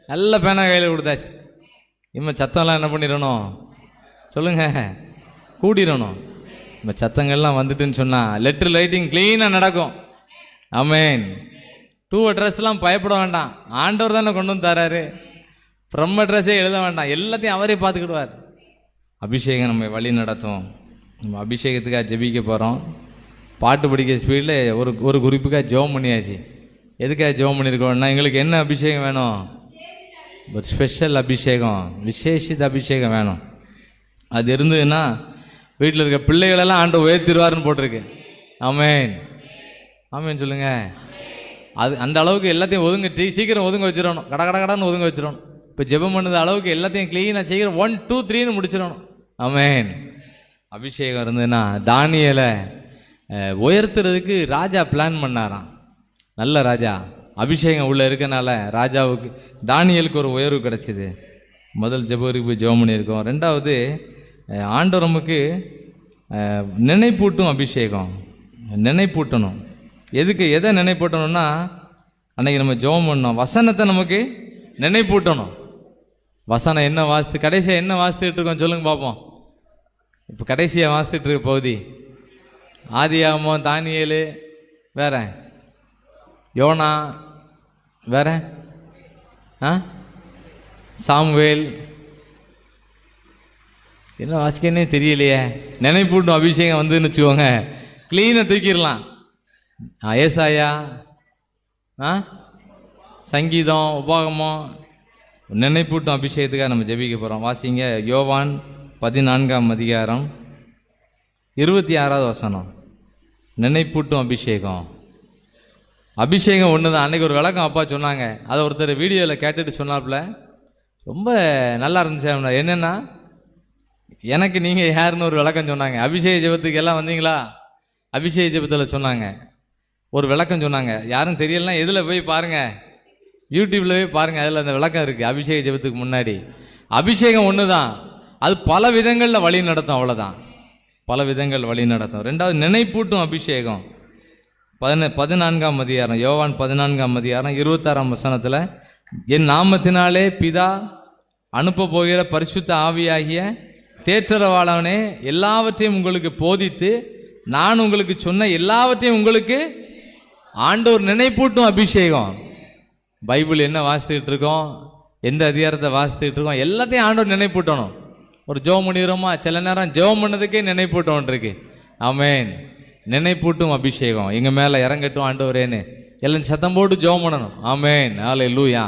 நல்ல பேனா கையில் கொடுத்தாச்சு. இம்மா சத்தம்லாம் என்ன பண்ணிடணும் சொல்லுங்க, கூடிடணும். நம்ம சத்தங்கள்லாம் வந்துட்டுன்னு சொன்னால் லெட்டர் ரைட்டிங் க்ளீனாக நடக்கும். ஆமேன். டூ அட்ரஸ்லாம் பயப்பட வேண்டாம், ஆண்டவர் தானே கொண்டு வந்து தராரு. ஃப்ரம் அட்ரஸே எழுத வேண்டாம், எல்லாத்தையும் அவரே பார்த்துக்கிடுவார். அபிஷேகம் நம்ம வழி நடத்தும். நம்ம அபிஷேகத்துக்காக ஜெபிக்க போகிறோம். பாட்டு படிக்க ஸ்பீடில் ஒரு குறிப்புக்காக ஜெபம் பண்ணியாச்சு. எதுக்காக ஜெபம் பண்ணியிருக்கோம்னா, எங்களுக்கு என்ன அபிஷேகம் வேணும்? ஒரு ஸ்பெஷல் அபிஷேகம், விசேஷித்த அபிஷேகம் வேணும். அது இருந்ததுன்னா வீட்டில் இருக்க பிள்ளைகளெல்லாம் ஆண்டு உயர்த்திடுவாருன்னு போட்டிருக்கு. ஆமேன், ஆமேன் சொல்லுங்க. அது அந்த அளவுக்கு எல்லாத்தையும் ஒதுங்க, சீக்கிரம் ஒதுங்க வச்சிடணும், கடான்னு ஒதுங்க வச்சிடணும். இப்போ ஜெபம் பண்ணது அளவுக்கு எல்லாத்தையும் க்ளீனாக சீக்கிரம் 1 2 3ன்னு முடிச்சிடணும். ஆமேன். அபிஷேகம் இருந்ததுன்னா தானியேலை உயர்த்துறதுக்கு ராஜா பிளான் பண்ணாராம். நல்ல ராஜா, அபிஷேகம் உள்ளே இருக்கனால ராஜாவுக்கு தானியேலுக்கு ஒரு உயர்வு கிடச்சிது. முதல் ஜெபருக்கு போய் ஜெபம் பண்ணியிருக்கோம். ரெண்டாவது, ஆண்டவர் நமக்கு நினைப்பூட்டும் அபிஷேகம். நினைப்பூட்டணும். எதை நினைப்பூட்டணும்னா, அன்றைக்கி நம்ம ஜெபம் பண்ணோம், வசனத்தை நமக்கு நினைப்பூட்டணும். வசனம் என்ன வாசித்து கடைசியாக என்ன வாசித்துட்டு இருக்கோம் சொல்லுங்க பார்ப்போம். இப்போ கடைசியாக வாசித்துட்டு இருக்க பகுதி ஆதியாகமம், தானியேலு, வேற யோனா, வேற சாமுவேல், என்ன வாசிக்கன்னே தெரியலையே. நினைப்பூட்டும் அபிஷேகம் வந்துன்னு வச்சுக்கோங்க, க்ளீனாக தூக்கிடலாம். ஏசாயா, சங்கீதம், உபாகமம், நினைப்பூட்டும் அபிஷேகத்துக்காக நம்ம ஜெபிக்க போகிறோம். வாசிங்க யோவான் 14ஆம் அதிகாரம் 26வது வசனம். நினைப்பூட்டும் அபிஷேகம். அபிஷேகம் ஒன்று தான். அன்றைக்கி ஒரு விளக்கம் அப்பா சொன்னாங்க, அதை ஒருத்தர் வீடியோவில் கேட்டுட்டு சொன்னாப்புல, ரொம்ப நல்லா இருந்துச்சு. என்னென்னா, எனக்கு நீங்கள் யாருன்னு ஒரு விளக்கம் சொன்னாங்க. அபிஷேக ஜெபத்துக்கு எல்லாம் வந்தீங்களா? அபிஷேக ஜெபத்தில் சொன்னாங்க, ஒரு விளக்கம் சொன்னாங்க. யாரும் தெரியலனா எதில் போய் பாருங்கள், யூடியூப்பில் போய் பாருங்கள், அதில் அந்த விளக்கம் இருக்குது. அபிஷேக ஜெபத்துக்கு முன்னாடி அபிஷேகம் ஒன்று தான், அது பல விதங்களில் வழி நடத்தும். அவ்வளோதான், பல விதங்கள் வழி நடத்தும். ரெண்டாவது, நினைப்பூட்டும் அபிஷேகம். 14ஆம் அதிகாரம், யோவான் 14ஆம் அதிகாரம் 26ஆம் வசனத்தில், என் நாமத்தினாலே பிதா அனுப்ப போகிற பரிசுத்த ஆவியாகிய தேற்றரவாளனே எல்லாவற்றையும் உங்களுக்கு போதித்து நான் உங்களுக்கு சொன்ன எல்லாவற்றையும் உங்களுக்கு ஆண்டவர் நினைப்பூட்டும் அபிஷேகம். பைபிள் என்ன வாசித்துக்கிட்டு இருக்கோம், எந்த அதிகாரத்தை வாசித்துக்கிட்டு இருக்கோம், எல்லாத்தையும் ஆண்டவர் நினைப்பூட்டணும். ஒரு ஜெபம் பண்ணிடுறோமா, சில நேரம் ஜெபம் பண்ணதுக்கே நினைப்பூட்டம் இருக்கு. ஆமேன். நினைப்பூட்டும் அபிஷேகம் எங்கள் மேலே இறங்கட்டும் ஆண்டவரேன்னு எல்லாம் சத்தம் போட்டு ஜெபம் பண்ணணும். ஆமேன். ஹல்லேலூயா.